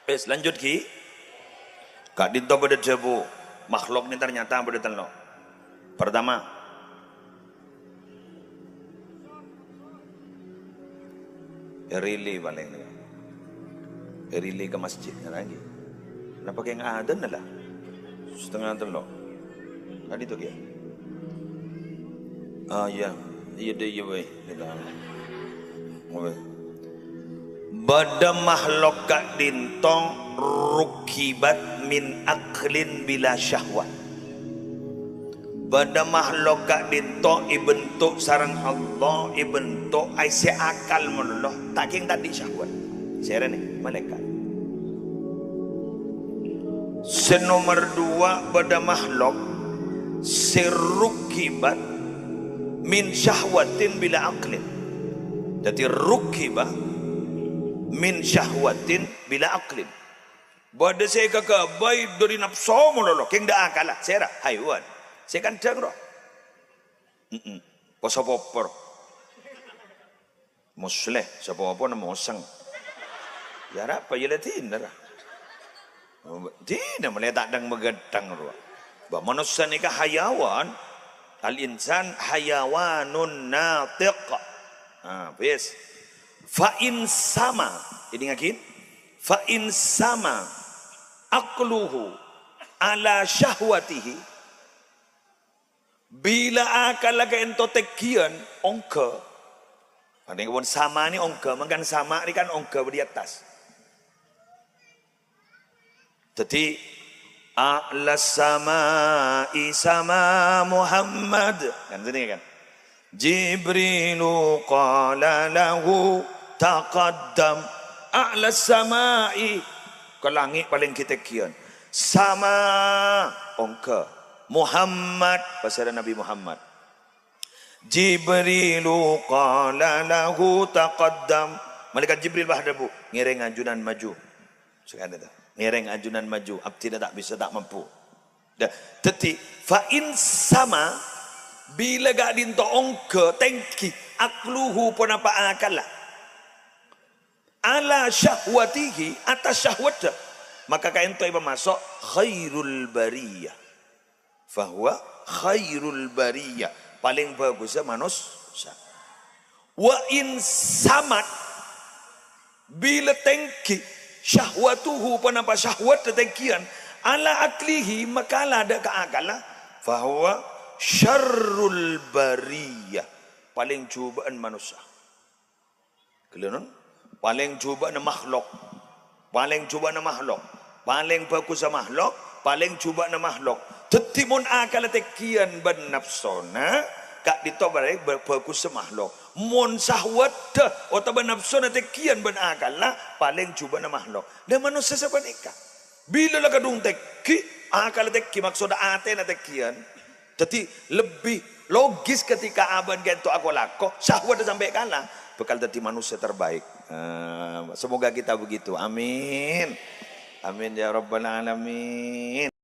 Lanjut ki. Kak dinto pada jebu makhluk ini ternyata pada telok. Pertama, rili paling ni. Rili ke masjid lagi. Kenapa kayak ngadan lah? Setengah telok. Tadi tu dia. Ah ya, iya deh iya weh. Bada makhluk kak dintong rukibat min aklin bila syahwat. Bada makhluk kak dintong ibentuk sarang Allah ibentuk aise akal menuluh taking tadi syahwat. Saya ni malaikat. Senomor dua bada makhluk serukibat min syahwatin bila aklin. Jadi rukibah min syahwatin bila aklin. Bada saya kakak baik dari nafsu melolo keng dah akal lah saya haiwan saya kan dengar pasapopor musleh sapopor nama osang ya apa ya latin dah tidak meletak dang megadang ruah bah manusia ni kah hayawan al insan hayawanun natiq bis fa in sama ini ngakin fa in sama aqluhu ala syahwatihi bila akal lagi ento tekian ongka ada yang pun sama ni ongka makan sama ni kan ongka di atas jadi a'la samai sama Muhammad kan sini kan Jibrilu qala lahu taqaddam a'la samai ke langit paling kita kian sama ongka Muhammad pasal Nabi Muhammad Jibrilu qala lahu taqaddam malaikat Jibril bahadabu ngereng ajunan maju sekarang itu ngereng ajunan maju abdi tak bisa tak mampu dah teti fa in sama bila gak dinto ongke tengki akluhu pun apa akal lah ala syahwatihi atas syahwat maka kain tu iba masuk khairul bariyah fahuwa khairul bariyah paling bagusnya manusia wa in samat bila tengki syahwatuhu pun apa syahwat tengkian ala aklihi maka lah ada keakalah fahuwa syarrul bariyah paling cubaan manusia kelihatan paling cubaan makhluk paling cubaan makhluk paling bagus makhluk paling cubaan makhluk tetimun akal tekian ban nafsona kak ditobarai bagus makhluk mon sahwat atau ban nafsona tekian ban akal lah paling cubaan makhluk dan manusia siapa nikah bila lah kadung teki akal teki maksud ate na tekian jadi lebih logis ketika aban gitu aku lakukan syahwat sampai kalah bekal jadi manusia terbaik. Semoga kita begitu. Amin. Amin ya rabbal alamin.